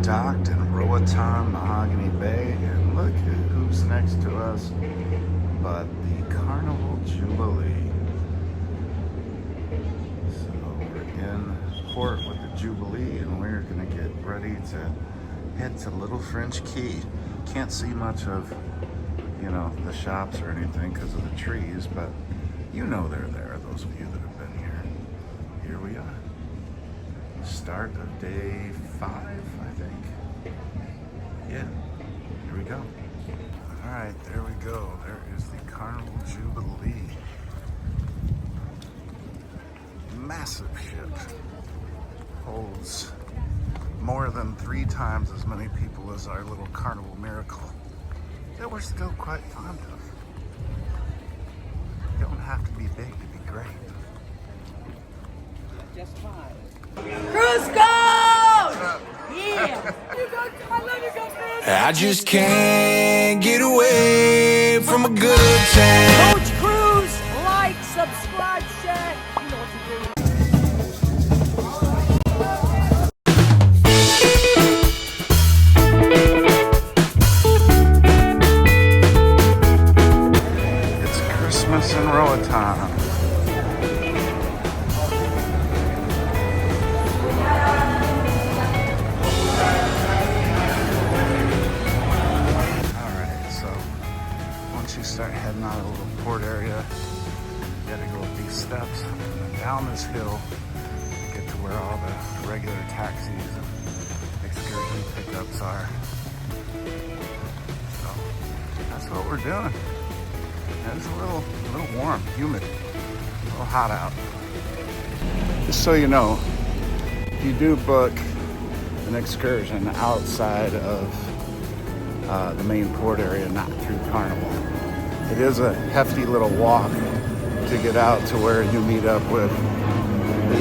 docked in ROATAN, Mahogany Bay, and look at who's next to us but the Carnival Jubilee. So we're in port with the Jubilee, and we're gonna get ready to head to Little French Key. Can't see much of, you know, the shops or anything because of the trees, but you know they're there, those of you that have been here. Here we are. Start of day 5, I think. Yeah, here we go. All right, there we go. There is the Carnival Jubilee. Massive ship. Holds more than 3 times as many people as our little Carnival Miracle that we're still quite fond of. You don't have to be big to be great. Just fine. Cruise goes! Yeah! I love you guys, man! I just can't get away from a good time. Coach Cruise, like, subscribe, share. You know what to do. It's Christmas in Roatan. Start heading out of the little port area. You gotta go up these steps and then down this hill to get to where all the regular taxis and excursion pickups are. So that's what we're doing. It's a little warm, humid, a little hot out. Just so you know, if you do book an excursion outside of the main port area, not through Carnival, it is a hefty little walk to get out to where you meet up with the,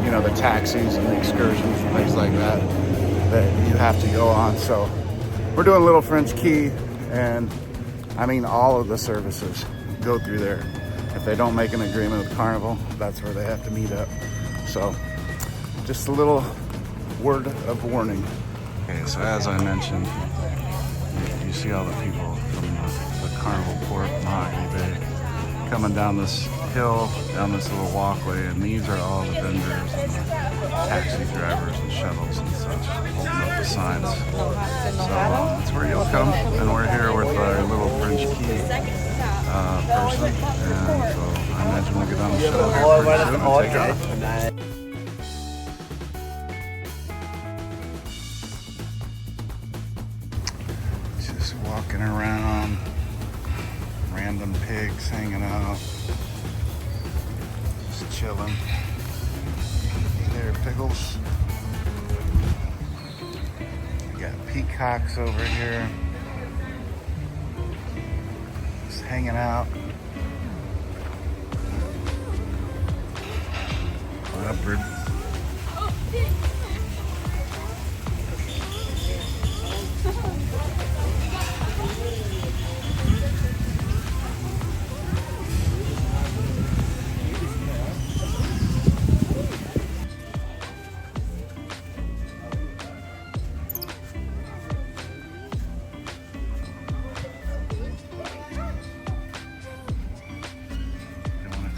you know, the taxis and the excursions and things like that that you have to go on. So we're doing Little French Key, and I mean all of the services go through there. If they don't make an agreement with Carnival, that's where they have to meet up. So just a little word of warning. Okay, so as I mentioned, you see all the people from the Carnival Port, Mahogany Bay, coming down this hill, down this little walkway, and these are all the vendors and the taxi drivers and shuttles and such, holding up the signs. So that's where you'll come, and we're here with our Little French Key person, and so I imagine we'll get on the shuttle here pretty soon and take off. Just walking around, random pigs hanging out, just chilling. Hey there, Pickles. We got peacocks over here, just hanging out. Leopard.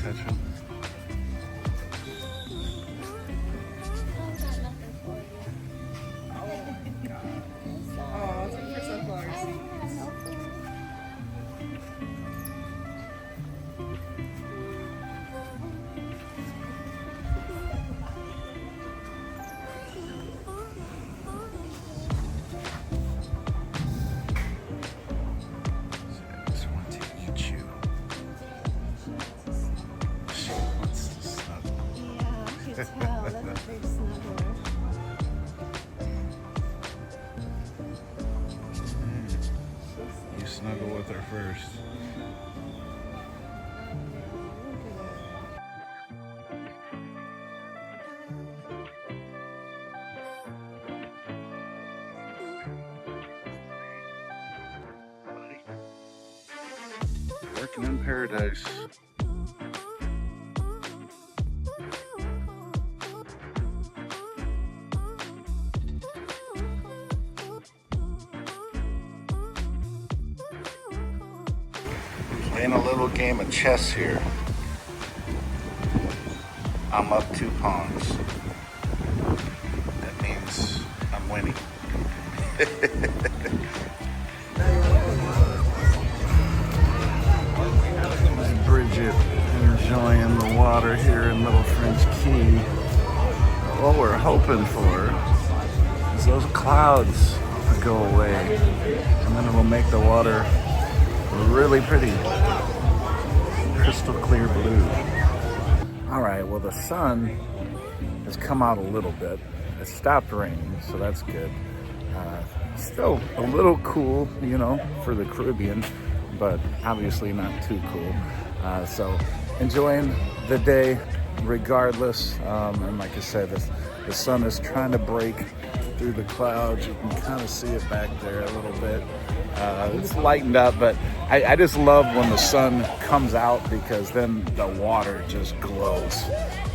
Touch them. Oh, it's for sunflowers. I just want to eat you. She wants to snuggle. Yeah, you can tell. That's a big snuggler. You snuggle with her first. Working in paradise. Playing a little game of chess here. I'm up 2 pawns. That means I'm winning. Bridget enjoying the water here in Little French Key. What we're hoping for is those clouds to go away, and then it'll make the water really pretty, crystal clear blue. All right, well, the sun has come out a little bit. It stopped raining, so that's good. Still a little cool, you know, for the Caribbean, but obviously not too cool. So enjoying the day regardless. And like I said, the sun is trying to break through the clouds. You can kind of see it back there a little bit. It's lightened up, but I just love when the sun comes out because then the water just glows.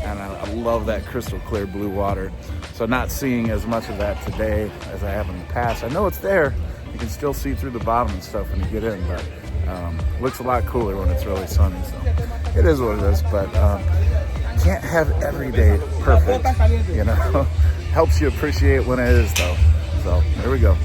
And I love that crystal clear blue water. So not seeing as much of that today as I have in the past. I know it's there. You can still see through the bottom and stuff when you get in, but looks a lot cooler when it's really sunny. So it is what it is, but can't have every day perfect, you know. Helps you appreciate when it is though. So there we go.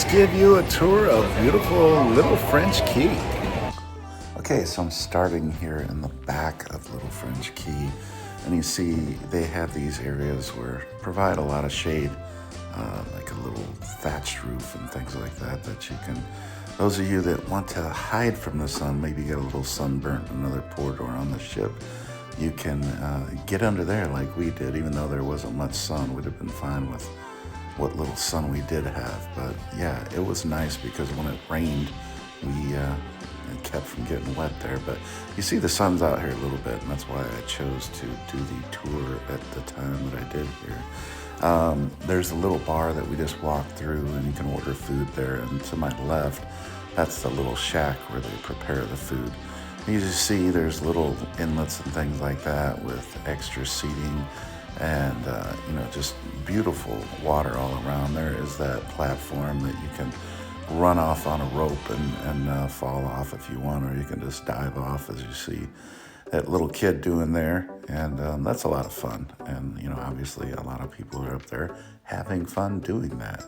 Give you a tour of beautiful Little French Key. Okay, so I'm starting here in the back of Little French Key, and you see they have these areas where provide a lot of shade, like a little thatched roof and things like that you can, those of you that want to hide from the sun, maybe get a little sunburnt, another port or on the ship, you can get under there like we did. Even though there wasn't much sun, we'd have been fine with what little sun we did have. But yeah, it was nice because when it rained, we it kept from getting wet there. But you see the sun's out here a little bit, and that's why I chose to do the tour at the time that I did here. There's a little bar that we just walked through, and you can order food there. And to my left, that's the little shack where they prepare the food. You just see there's little inlets and things like that with extra seating. And, you know, just beautiful water all around. There is that platform that you can run off on a rope and fall off if you want, or you can just dive off, as you see that little kid doing there. And that's a lot of fun. And, you know, obviously a lot of people are up there having fun doing that.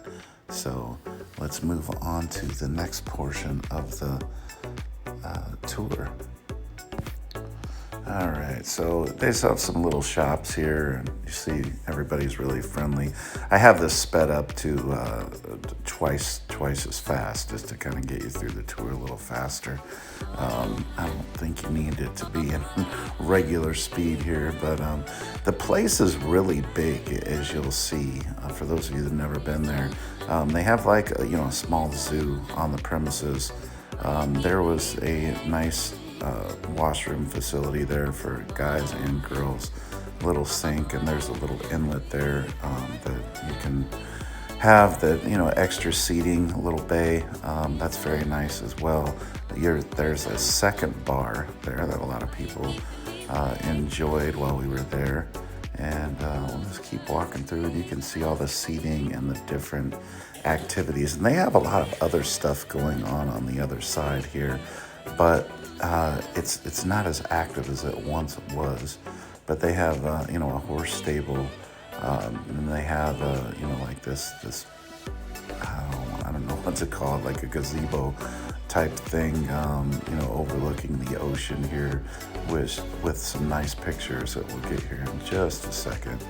So let's move on to the next portion of the tour. All right, so they have some little shops here, and you see everybody's really friendly. I have this sped up to twice as fast, just to kind of get you through the tour a little faster. I don't think you need it to be in regular speed here, but the place is really big, as you'll see. For those of you that have never been there, they have like a small zoo on the premises. There was a nice washroom facility there for guys and girls, little sink, and there's a little inlet there that you can have the extra seating, a little bay. That's very nice as well. There's a second bar there that a lot of people enjoyed while we were there, and we'll just keep walking through, and you can see all the seating and the different activities. And they have a lot of other stuff going on the other side here, but it's not as active as it once was, but they have you know, a horse stable, and they have you know, like this I don't know what's it called, like a gazebo type thing, you know, overlooking the ocean here, with some nice pictures that we'll get here in just a second.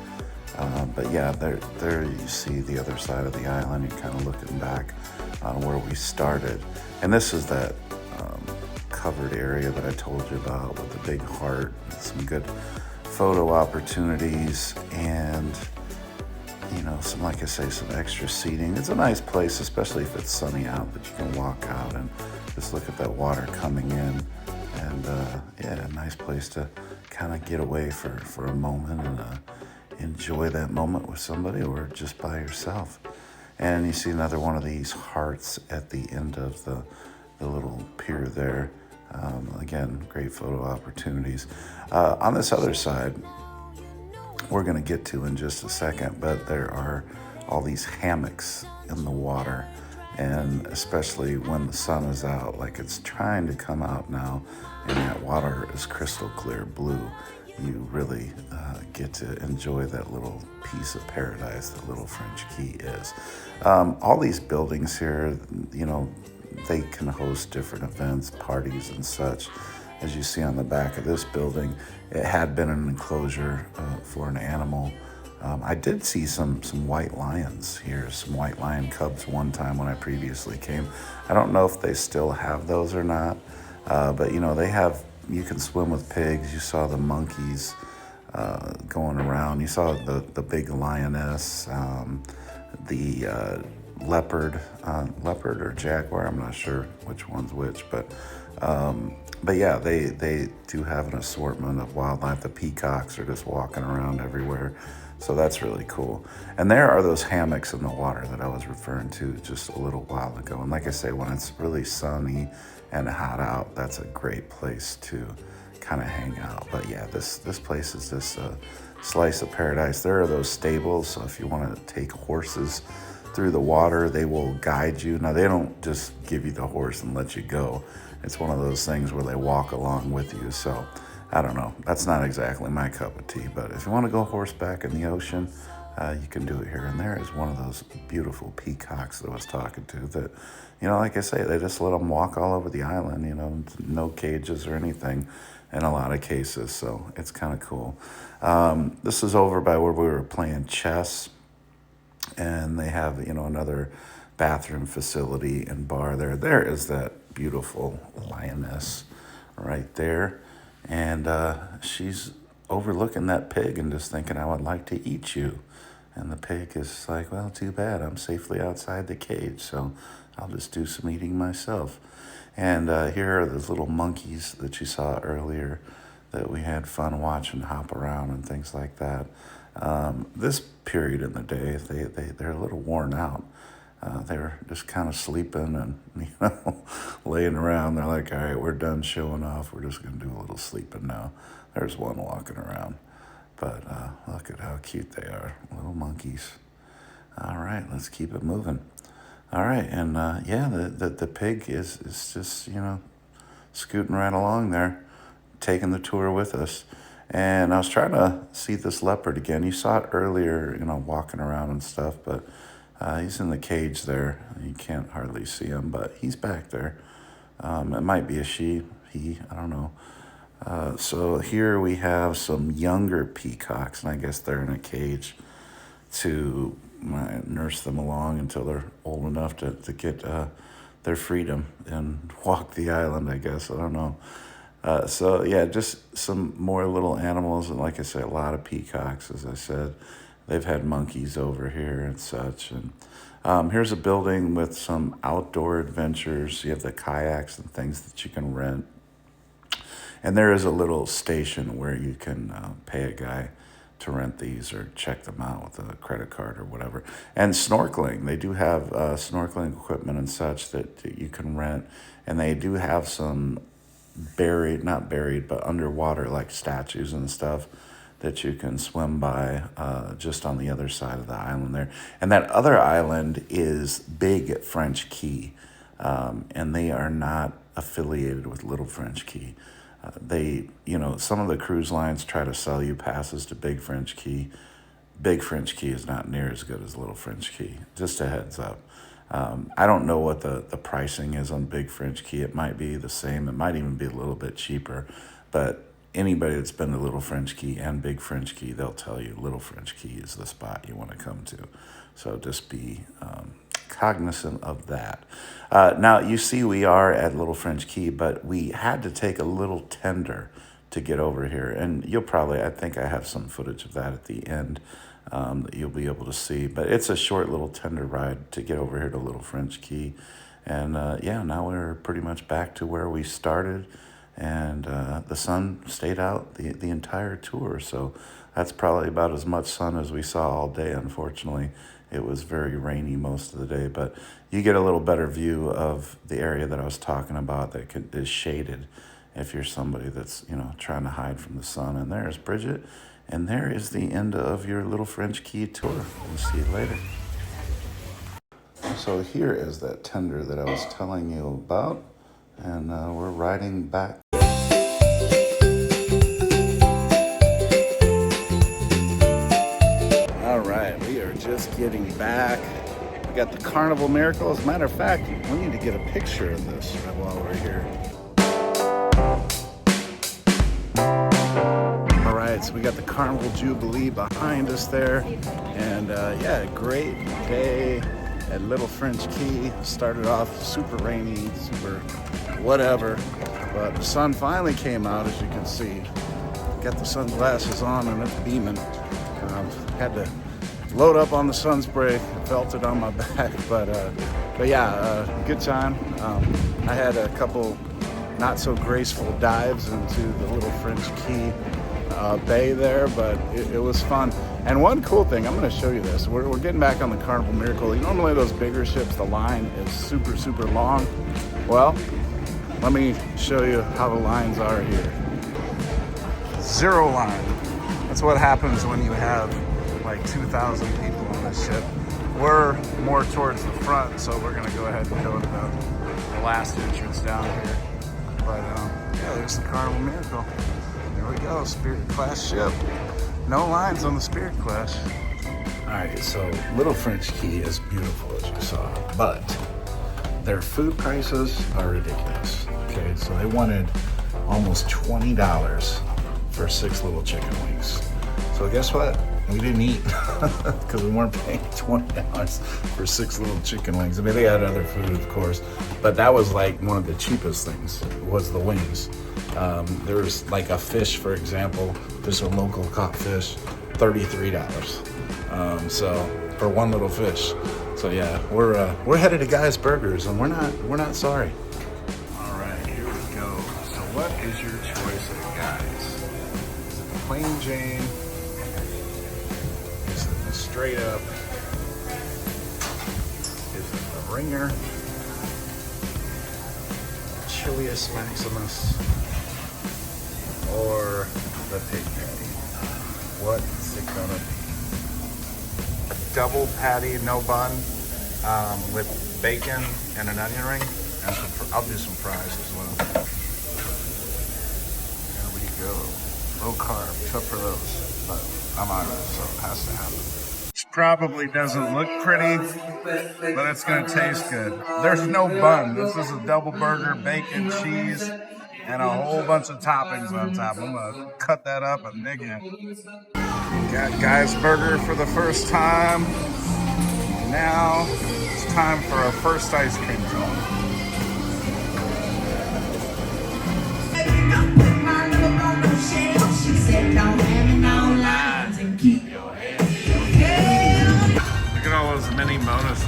But yeah, there you see the other side of the island. You're kind of looking back on where we started, and this is that covered area that I told you about with the big heart, some good photo opportunities, and you know, some, like I say, some extra seating. It's a nice place, especially if it's sunny out, that you can walk out and just look at that water coming in. And yeah, a nice place to kind of get away for a moment and enjoy that moment with somebody or just by yourself. And you see another one of these hearts at the end of the little pier there. Again, great photo opportunities. On this other side, we're going to get to in just a second, but there are all these hammocks in the water, and especially when the sun is out, like it's trying to come out now, and that water is crystal clear blue, you really get to enjoy that little piece of paradise that Little French Key is. All these buildings here, you know, they can host different events, parties and such. As you see on the back of this building, it had been an enclosure for an animal. I did see some white lions here, some white lion cubs one time when I previously came. I don't know if they still have those or not, but you know, they have, you can swim with pigs. You saw the monkeys going around. You saw the big lioness, the leopard or jaguar. I'm not sure which one's which, but yeah, they do have an assortment of wildlife. The peacocks are just walking around everywhere. So that's really cool. And there are those hammocks in the water that I was referring to just a little while ago. And like I say, when it's really sunny and hot out, that's a great place to kind of hang out. But yeah, this place is this slice of paradise. There are those stables, so if you want to take horses through the water, they will guide you. Now, they don't just give you the horse and let you go. It's one of those things where they walk along with you. So I don't know. That's not exactly my cup of tea. But if you want to go horseback in the ocean, you can do it here. And there is one of those beautiful peacocks that I was talking to that, you know, like I say, they just let them walk all over the island, you know, no cages or anything in a lot of cases. So it's kind of cool. This is over by where we were playing chess. And they have, you know, another bathroom facility and bar there. There is that beautiful lioness right there. And she's overlooking that pig and just thinking, I would like to eat you. And the pig is like, well, too bad. I'm safely outside the cage, so I'll just do some eating myself. And here are those little monkeys that you saw earlier that we had fun watching hop around and things like that. This period in the day, they're a little worn out. They're just kind of sleeping and, you know, laying around. They're like, all right, we're done showing off. We're just going to do a little sleeping now. There's one walking around. But look at how cute they are, little monkeys. All right, let's keep it moving. All right, and yeah, the pig is just, you know, scooting right along there, taking the tour with us. And I was trying to see this leopard again. You saw it earlier, you know, walking around and stuff, but he's in the cage there. You can't hardly see him, but he's back there. It might be a she, he, I don't know. So here we have some younger peacocks, and I guess they're in a cage to nurse them along until they're old enough to get their freedom and walk the island, I guess. I don't know. So yeah, just some more little animals, and like I said, a lot of peacocks, as I said. They've had monkeys over here and such. And here's a building with some outdoor adventures. You have the kayaks and things that you can rent. And there is a little station where you can pay a guy to rent these or check them out with a credit card or whatever. And snorkeling, they do have snorkeling equipment and such that you can rent. And they do have some not buried, but underwater like statues and stuff that you can swim by just on the other side of the island there. And that other island is Big French Key. and they are not affiliated with Little French Key. Some of the cruise lines try to sell you passes to Big French Key. Big French Key is not near as good as Little French Key, just a heads up. I don't know what the pricing is on Big French Key. It might be the same. It might even be a little bit cheaper. But anybody that's been to Little French Key and Big French Key, they'll tell you Little French Key is the spot you want to come to. So just be cognizant of that. Now, you see we are at Little French Key, but we had to take a little tender to get over here. And I think I have some footage of that at the end that you'll be able to see. But it's a short little tender ride to get over here to Little French Key. And now we're pretty much back to where we started. And the sun stayed out the entire tour. So that's probably about as much sun as we saw all day, unfortunately. It was very rainy most of the day, but you get a little better view of the area that I was talking about that is shaded if you're somebody that's, trying to hide from the sun. And there's Bridget, and there is the end of your Little French Key tour. We'll see you later. So here is that tender that I was telling you about, and we're riding back. All right, we are just getting back. We got the Carnival Miracle. As a matter of fact, we need to get a picture of this right while we're here. All right, so we got the Carnival Jubilee behind us there. And great day at Little French Key. Started off super rainy, super whatever. But the sun finally came out, as you can see. Got the sunglasses on and it's beaming. Had to load up on the sun spray, felt it on my back, but good time. I had a couple not so graceful dives into the Little French Key bay there, but it was fun. And one cool thing, I'm going to show you this. We're getting back on the Carnival Miracle. Normally those bigger ships, the line is super, super long. Well, let me show you how the lines are here. Zero line. That's what happens when you have like 2,000 people on this ship. We're more towards the front, so we're gonna go ahead and go to the last entrance down here. But there's the Carnival Miracle. There we go, Spirit class ship. No lines on the Spirit class. All right, so Little French Key is beautiful, as you saw, but their food prices are ridiculous. Okay, so they wanted almost $20 for 6 little chicken wings. So guess what? We didn't eat because we weren't paying $20 for 6 little chicken wings. I mean, they had other food, of course, but that was like one of the cheapest things was the wings. There's like a fish, for example, just a local caught fish, $33. So for one little fish. So yeah, we're headed to Guy's Burgers, and we're not sorry. All right, here we go. So what is your choice at Guy's? Is it the plain Jane? Is it the straight up? Is it the ringer? Chilius Maximus? Or the pig patty? What's it gonna be? A double patty, no bun, with bacon and an onion ring, and I'll do some fries as well. There we go. Low carb, except for those, but I'm Irish, so it has to happen. This probably doesn't look pretty, but it's gonna taste good. There's no bun. This is a double burger, bacon, cheese, and a whole bunch of toppings on top. I'm gonna cut that up and dig in. Got Guy's Burger for the first time. Now it's time for our first ice cream cone. Look at all those mini bonuses.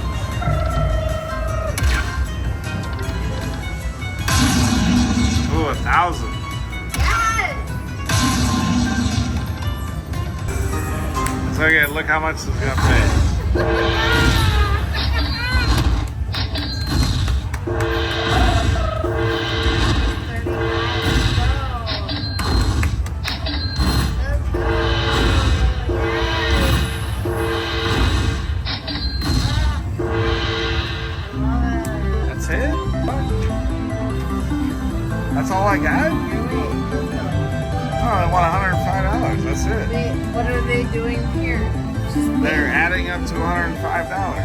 Ooh, 1,000. It's okay, look how much this is gonna pay. That's it. it? That's all I got? Oh, I want $105. That's it. What are they doing here? They're adding up to $105.